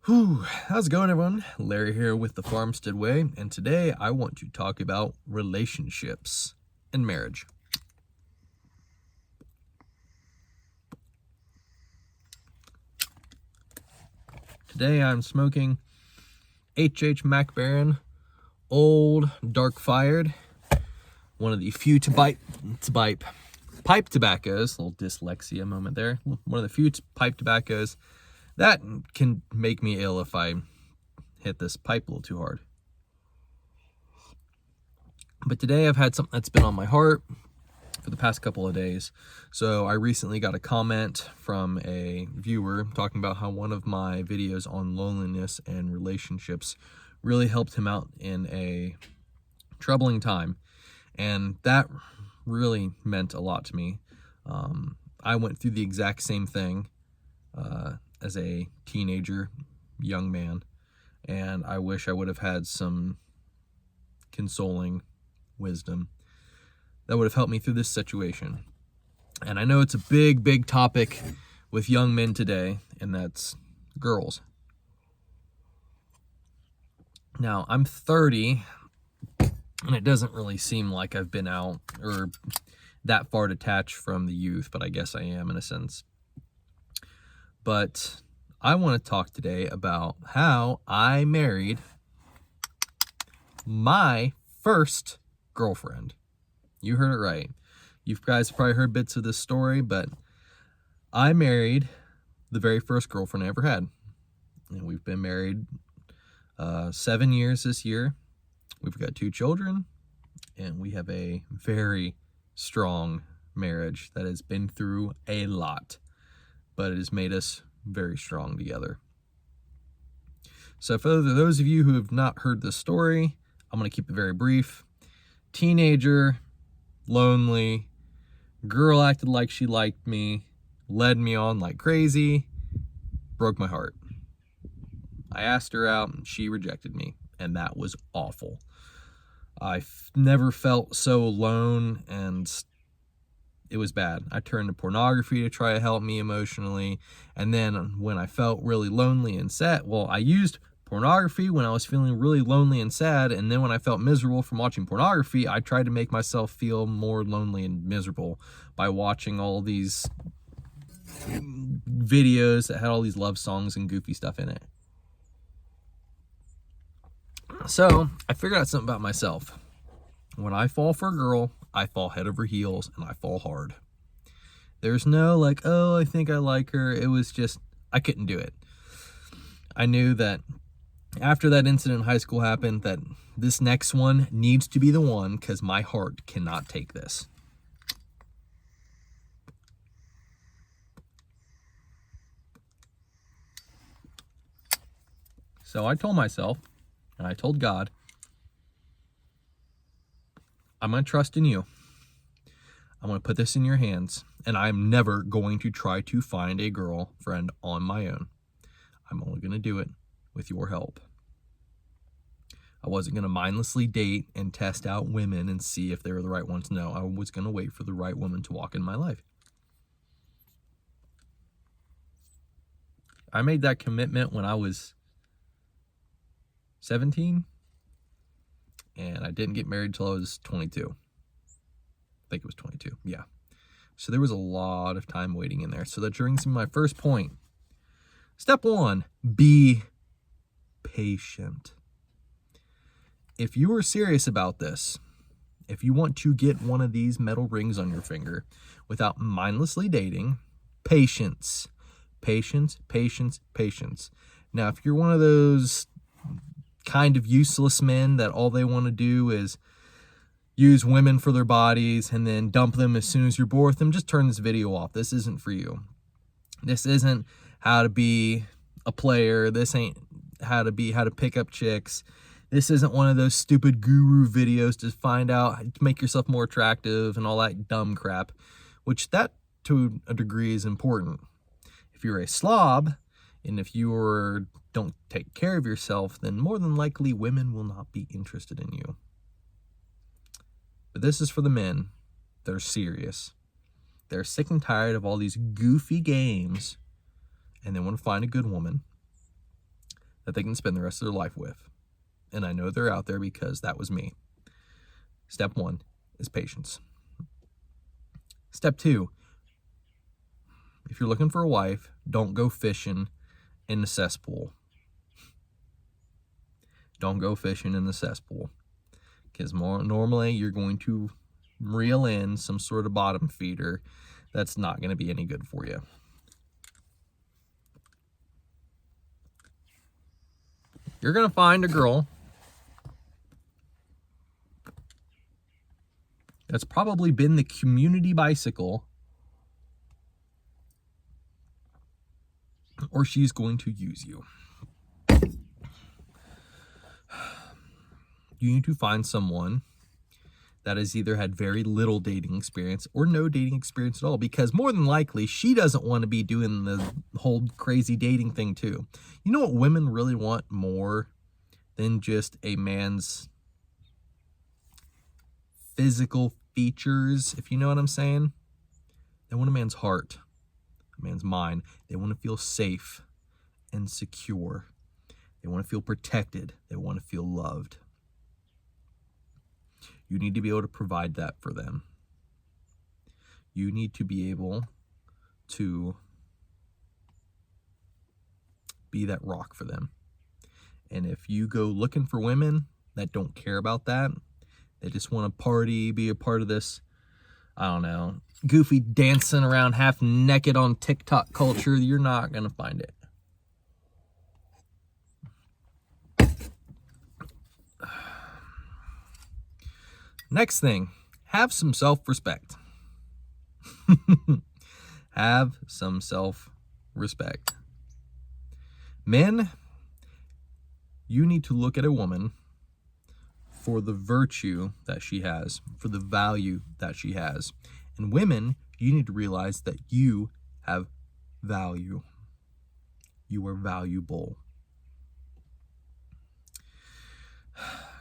How's it going, everyone? Larry here with the Farmstead Way, and today I want to talk about relationships and marriage. Today I'm smoking H.H. MacBaron Old Dark Fired, one of the few pipe tobaccos, a little dyslexia moment there, one of the few pipe tobaccos that can make me ill if I hit this pipe a little too hard. But today I've had something that's been on my heart for the past couple of days. So I recently got a comment from a viewer talking about how one of my videos on loneliness and relationships really helped him out in a troubling time. And that really meant a lot to me. I went through the exact same thing as a teenager, young man, and I wish I would have had some consoling wisdom that would have helped me through this situation. And I know it's a big topic with young men today, and that's girls. Now, I'm 30, and it doesn't really seem like I've been out or that far detached from the youth, but I guess I am in a sense. But I want to talk today about how I married my first girlfriend. You heard it right. You guys have probably heard bits of this story, but I married the very first girlfriend I ever had. And we've been married 7 years this year. We've got 2 children, and we have a very strong marriage that has been through a lot, but it has made us very strong together. So for those of you who have not heard this story, I'm going to keep it very brief. Teenager, lonely, girl acted like she liked me, led me on like crazy, broke my heart. I asked her out and she rejected me, and that was awful. I never felt so alone, and it was bad. I turned to pornography to try to help me emotionally, and then when I felt really lonely and sad, I used pornography when I was feeling really lonely and sad, and then when I felt miserable from watching pornography, I tried to make myself feel more lonely and miserable by watching all these videos that had all these love songs and goofy stuff in it. So I figured out something about myself. When I fall for a girl, I fall head over heels, and I fall hard. There's no like, oh, I think I like her. It was just, I couldn't do it. I knew that after that incident in high school happened, that this next one needs to be the one, because my heart cannot take this. So I told myself, and I told God, I'm going to trust in you. I'm going to put this in your hands, and I'm never going to try to find a girlfriend on my own. I'm only going to do it with your help. I wasn't going to mindlessly date and test out women and see if they were the right ones. No, I was going to wait for the right woman to walk in my life. I made that commitment when I was 17, and I didn't get married till I was 22. I think it was 22, yeah. So there was a lot of time waiting in there. So that brings me to my first point. Step 1, be patient. If you are serious about this, if you want to get one of these metal rings on your finger without mindlessly dating, patience. Patience, patience, patience. Now, if you're one of those kind of useless men that all they want to do is use women for their bodies and then dump them as soon as you're bored with them, just turn this video off. This isn't for you. This isn't how to be a player. This ain't how to pick up chicks. This isn't one of those stupid guru videos to find out how to make yourself more attractive and all that dumb crap, which that to a degree is important. If you're a slob and if you don't take care of yourself, then more than likely women will not be interested in you. But this is for the men that are serious. They're sick and tired of all these goofy games, and they want to find a good woman. that they can spend the rest of their life with. And I know they're out there because that was me. Step 1 is patience. Step 2, if you're looking for a wife, don't go fishing in the cesspool. Don't go fishing in the cesspool. Because normally you're going to reel in some sort of bottom feeder that's not going to be any good for you. You're going to find a girl that's probably been the community bicycle, or she's going to use you. You need to find someone that has either had very little dating experience or no dating experience at all, because more than likely she doesn't want to be doing the whole crazy dating thing too. You know what women really want more than just a man's physical features, if you know what I'm saying? They want a man's heart, a man's mind. They want to feel safe and secure. They want to feel protected. They want to feel loved. You need to be able to provide that for them. You need to be able to be that rock for them. And if you go looking for women that don't care about that, they just want to party, be a part of this, I don't know, goofy dancing around half naked on TikTok culture, you're not going to find it. Next thing, have some self-respect. Have some self-respect. Men, you need to look at a woman for the virtue that she has, for the value that she has. And women, you need to realize that you have value. You are valuable.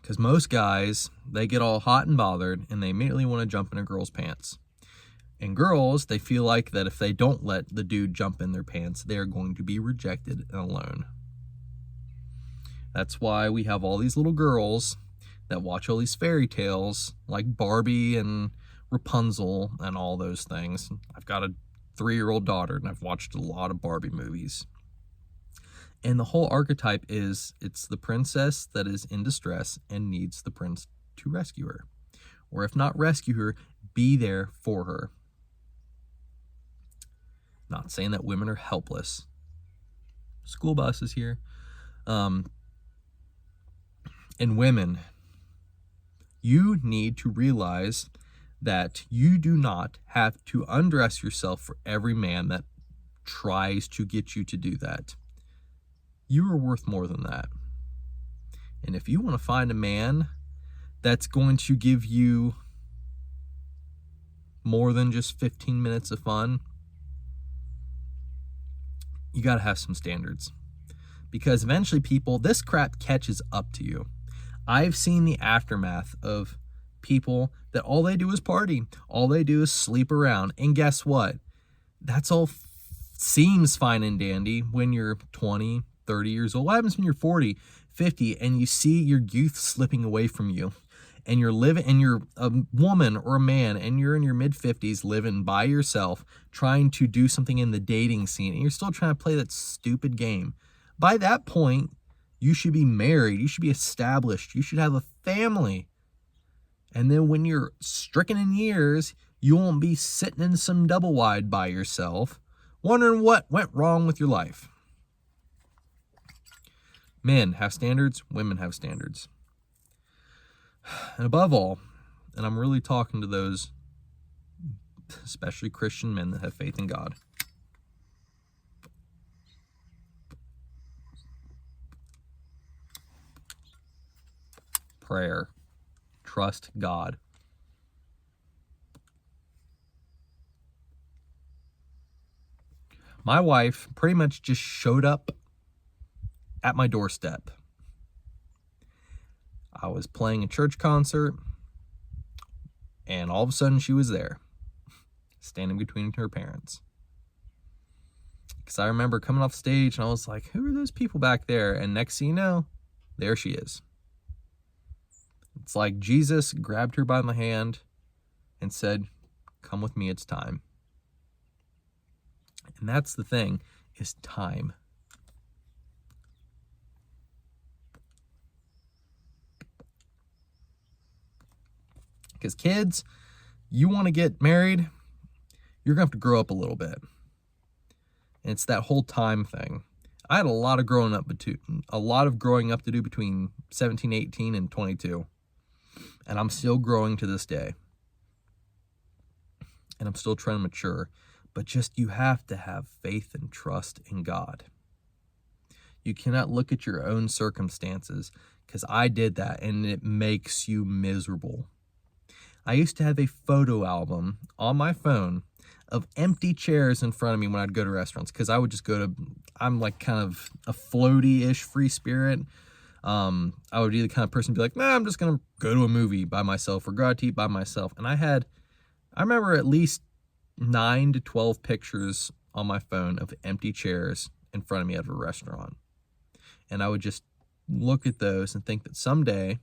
Because most guys, they get all hot and bothered and they immediately want to jump in a girl's pants. And girls, they feel like that if they don't let the dude jump in their pants, they are going to be rejected and alone. That's why we have all these little girls that watch all these fairy tales like Barbie and Rapunzel and all those things. I've got a 3-year-old daughter and I've watched a lot of Barbie movies. And the whole archetype is it's the princess that is in distress and needs the prince to rescue her. Or if not rescue her, be there for her. Not saying that women are helpless. School bus is here. And women, you need to realize that you do not have to undress yourself for every man that tries to get you to do that. You are worth more than that. And if you want to find a man that's going to give you more than just 15 minutes of fun, you got to have some standards. Because eventually this crap catches up to you. I've seen the aftermath of people that all they do is party. All they do is sleep around. And guess what? That's all seems fine and dandy when you're 20, 30 years old. What happens when you're 40, 50, and you see your youth slipping away from you? And you're living, and you're a woman or a man, and you're in your mid-50s living by yourself, trying to do something in the dating scene, and you're still trying to play that stupid game. By that point, you should be married. You should be established. You should have a family. And then when you're stricken in years, you won't be sitting in some double wide by yourself, wondering what went wrong with your life. Men have standards. Women have standards. And above all, and I'm really talking to those, especially Christian men that have faith in God, prayer. Trust God. My wife pretty much just showed up at my doorstep. I was playing a church concert, and all of a sudden she was there, standing between her parents. Because I remember coming off stage and I was like, who are those people back there? And next thing you know, there she is. It's like Jesus grabbed her by the hand and said, come with me, it's time. And that's the thing, is time. Because kids, you want to get married, you're going to have to grow up a little bit. And it's that whole time thing. I had a lot of growing up to do between 17, 18, and 22. And I'm still growing to this day. And I'm still trying to mature. But just, you have to have faith and trust in God. You cannot look at your own circumstances, because I did that and it makes you miserable. I used to have a photo album on my phone of empty chairs in front of me when I'd go to restaurants, because I would just go to, I'm like kind of a floaty-ish free spirit. I would be the kind of person to be like, nah, I'm just going to go to a movie by myself or go out to eat by myself. And I remember at least 9 to 12 pictures on my phone of empty chairs in front of me at a restaurant. And I would just look at those and think that someday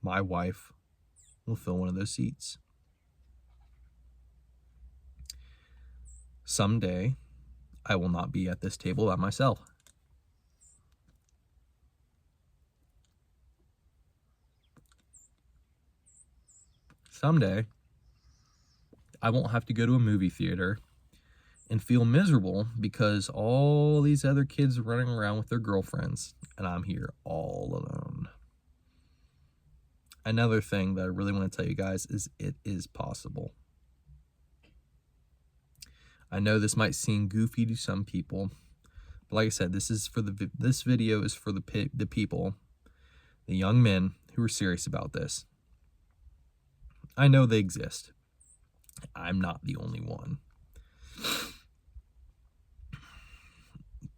my wife will fill one of those seats. Someday I will not be at this table by myself. Someday I won't have to go to a movie theater and feel miserable because all these other kids are running around with their girlfriends and I'm here all alone. Another thing that I really want to tell you guys is it is possible. I know this might seem goofy to some people, but like I said, this video is for the people, the young men who are serious about this. I know they exist. I'm not the only one.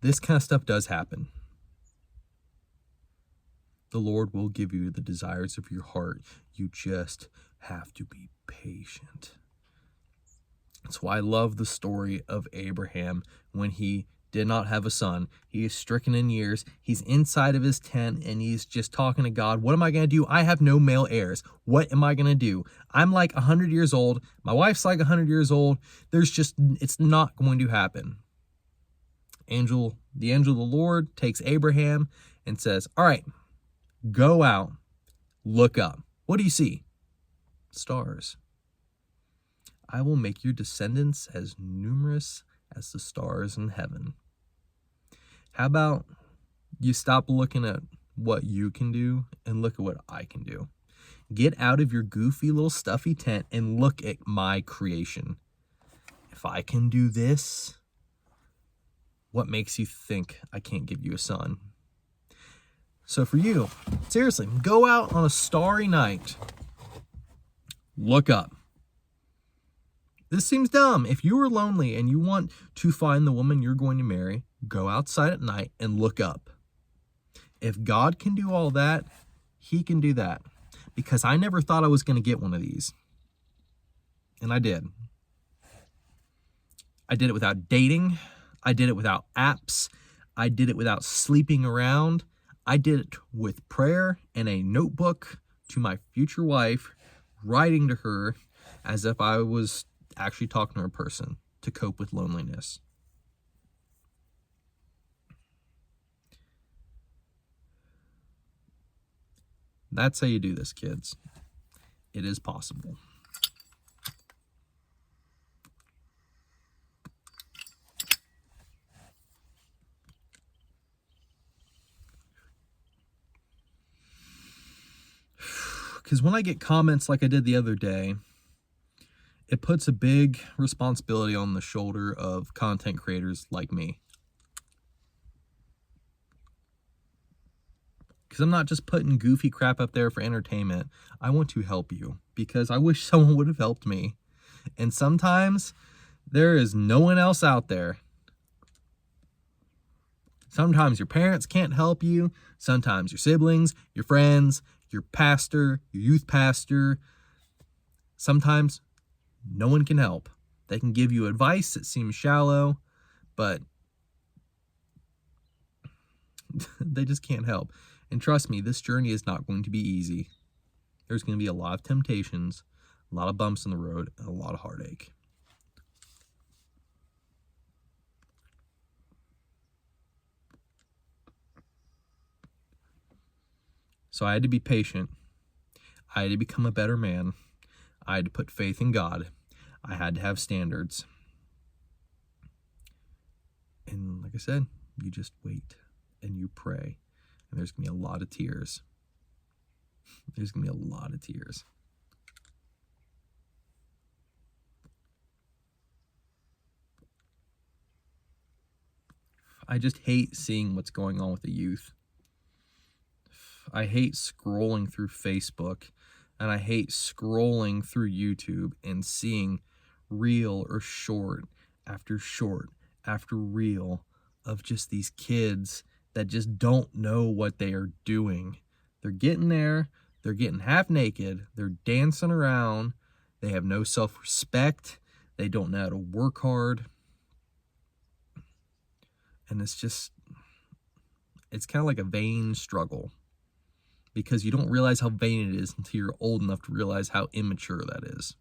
This kind of stuff does happen. The Lord will give you the desires of your heart. You just have to be patient. That's why I love the story of Abraham when he did not have a son. He is stricken in years. He's inside of his tent and he's just talking to God. What am I going to do? I have no male heirs. What am I going to do? I'm like 100 years old. My wife's like 100 years old. It's not going to happen. The angel of the Lord takes Abraham and says, all right, go out, look up. What do you see? Stars. I will make your descendants as numerous as the stars in heaven. How about you stop looking at what you can do and look at what I can do? Get out of your goofy little stuffy tent and look at my creation. If I can do this, what makes you think I can't give you a son? So for you, seriously, go out on a starry night. Look up. This seems dumb. If you are lonely and you want to find the woman you're going to marry, go outside at night and look up. If God can do all that, he can do that. Because I never thought I was going to get one of these. And I did. I did it without dating. I did it without apps. I did it without sleeping around. I did it with prayer and a notebook to my future wife, writing to her as if I was actually talking to her person to cope with loneliness. That's how you do this, kids. It is possible. Because when I get comments like I did the other day, it puts a big responsibility on the shoulder of content creators like me. Because I'm not just putting goofy crap up there for entertainment. I want to help you because I wish someone would have helped me. And sometimes there is no one else out there. Sometimes your parents can't help you. Sometimes your siblings, your friends, your pastor, your youth pastor. Sometimes no one can help. They can give you advice that seems shallow, but They just can't help. And trust me, this journey is not going to be easy. There's going to be a lot of temptations, a lot of bumps in the road, and a lot of heartache. So I had to be patient. I had to become a better man. I had to put faith in God. I had to have standards. And like I said, you just wait and you pray. And there's going to be a lot of tears. There's going to be a lot of tears. I just hate seeing what's going on with the youth. I hate scrolling through Facebook, and I hate scrolling through YouTube and seeing reel or short after reel of just these kids that just don't know what they are doing. They're getting there, they're getting half naked, they're dancing around, they have no self-respect, they don't know how to work hard. And it's kind of like a vain struggle, because you don't realize how vain it is until you're old enough to realize how immature that is.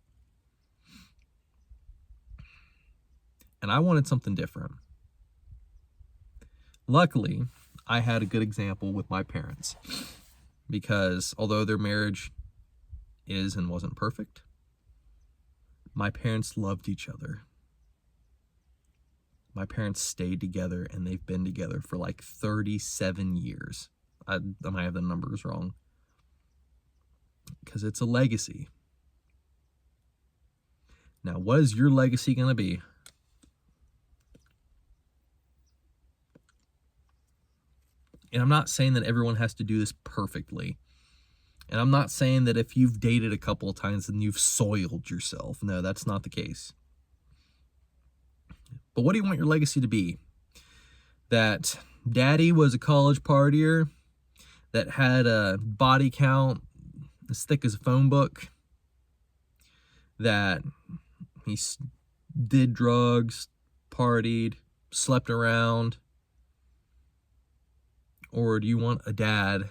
And I wanted something different. Luckily, I had a good example with my parents, because although their marriage is and wasn't perfect, my parents loved each other. My parents stayed together, and they've been together for like 37 years. I might have the numbers wrong, because it's a legacy. Now, what is your legacy going to be? And I'm not saying that everyone has to do this perfectly. And I'm not saying that if you've dated a couple of times, then you've soiled yourself. No, that's not the case. But what do you want your legacy to be? That daddy was a college partier that had a body count as thick as a phone book, that he did drugs, partied, slept around? Or do you want a dad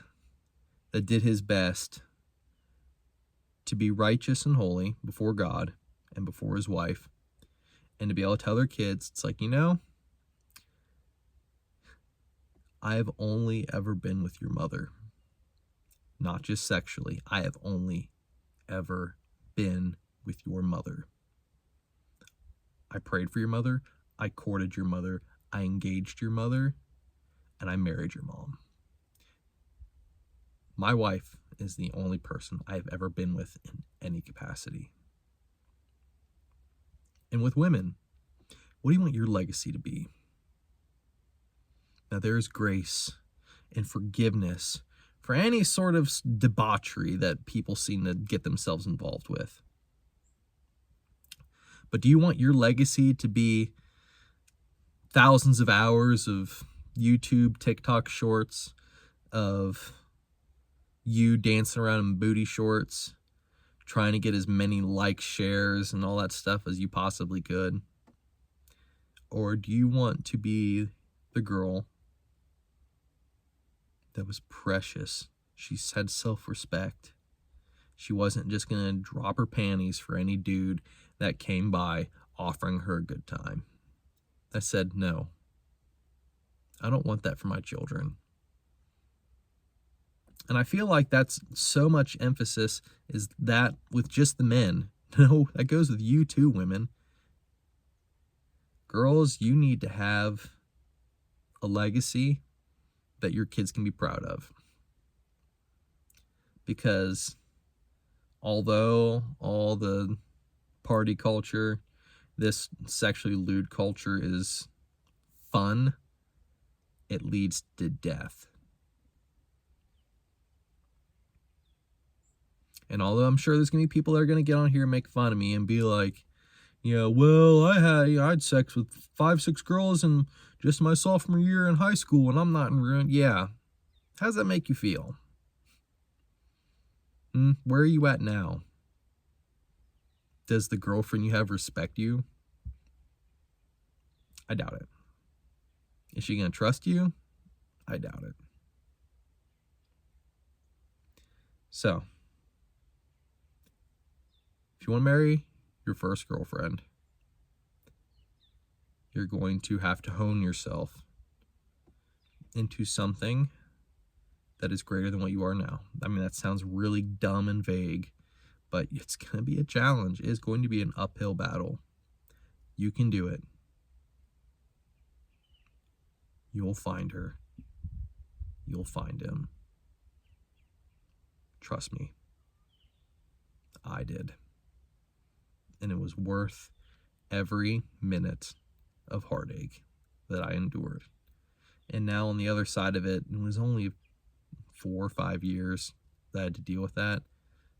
that did his best to be righteous and holy before God and before his wife, and to be able to tell their kids, it's like, I have only ever been with your mother, not just sexually. I have only ever been with your mother. I prayed for your mother. I courted your mother. I engaged your mother. And I married your mom. My wife is the only person I've ever been with in any capacity. And with women, what do you want your legacy to be? Now, there's grace and forgiveness for any sort of debauchery that people seem to get themselves involved with. But do you want your legacy to be thousands of hours of YouTube, TikTok shorts of you dancing around in booty shorts, trying to get as many likes, shares, and all that stuff as you possibly could? Or do you want to be the girl that was precious? She had self-respect. She wasn't just going to drop her panties for any dude that came by offering her a good time. I said, no. I don't want that for my children. And I feel like that's so much emphasis is that with just the men. No, that goes with you too, women. Girls, you need to have a legacy that your kids can be proud of. Because although all the party culture, this sexually lewd culture is fun, it leads to death. And although I'm sure there's going to be people that are going to get on here and make fun of me and be like, well, I had sex with 5-6 girls in just my sophomore year in high school and I'm not in ruin. Yeah. How does that make you feel? Where are you at now? Does the girlfriend you have respect you? I doubt it. Is she going to trust you? I doubt it. So, if you want to marry your first girlfriend, you're going to have to hone yourself into something that is greater than what you are now. I mean, that sounds really dumb and vague, but it's going to be a challenge. It is going to be an uphill battle. You can do it. You'll find her. You'll find him. Trust me. I did. And it was worth every minute of heartache that I endured. And now on the other side of it, it was only 4 or 5 years that I had to deal with that,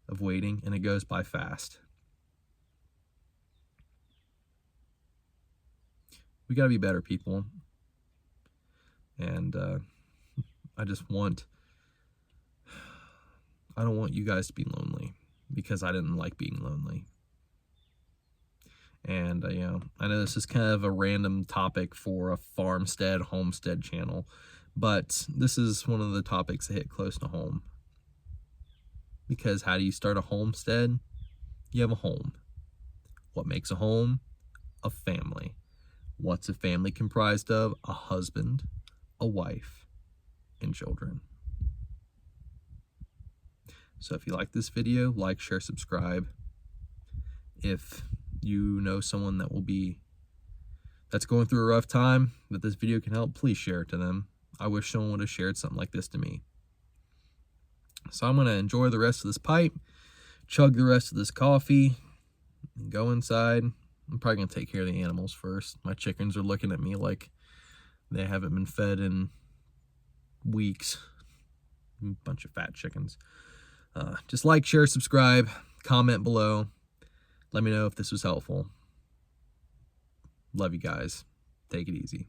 of waiting, and it goes by fast. We got to be better people. And I don't want you guys to be lonely, because I didn't like being lonely. And, I know this is kind of a random topic for a homestead channel, but this is one of the topics that hit close to home. Because how do you start a homestead? You have a home. What makes a home? A family. What's a family comprised of? A husband, a wife, and children. So if you like this video, like, share, subscribe. If you know someone that's going through a rough time that this video can help, please share it to them. I wish someone would have shared something like this to me. So I'm going to enjoy the rest of this pipe, chug the rest of this coffee, and go inside. I'm probably going to take care of the animals first. My chickens are looking at me like they haven't been fed in weeks. A bunch of fat chickens. Just like, share, subscribe, comment below. Let me know if this was helpful. Love you guys. Take it easy.